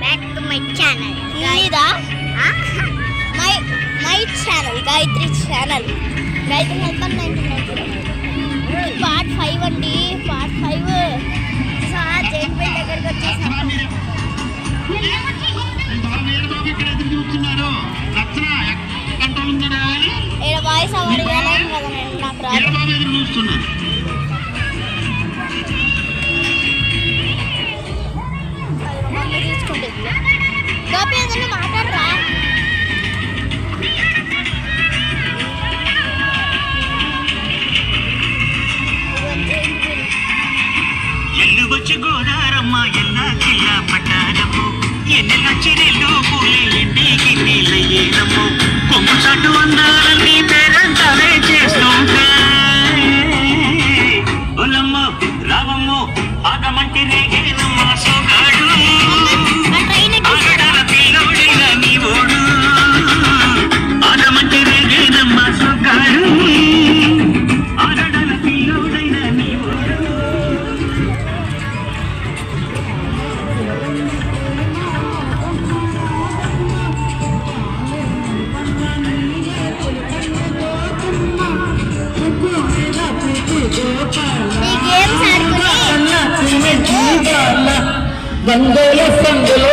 Back to my channel ఇదా my channel Gayatri channel. Gayatri help 99 part 5 అండి. Part 5 జైన్పేట దగ్గరికి వచ్చేసాం. ఇక్కడ వాయిస్ అవర్ వేయలేను కదా నేను, నాకు రాదు. తీసుకుంటుంది గోపి ఏదన్నా మాట్లాడరా. ఎల్లు వచ్చి గోదారమ్మ ఎల్లా జిల్లా పట్టారమ్ము ఎన్నెల చిరెల్లు పూలే ఎండికి నీళ్ళయ్యేనమ్ము కొమ్ము చాటు అందాలన్నీ పేరంతాలే చేస్తుంటే ఒలమ్మ రావమ్ము ఆగమంటి రేగేనమ్మ సోగాడు ఆగడాల పిల్లోడిగా నీ ఓడు ఆగమంటి రేగేనమ్మ సోగాడు ఆగడాల పిల్లోడైనా నీ ఓడు. ఈ గేమ్స్ ఆడుకుని వందల సందులో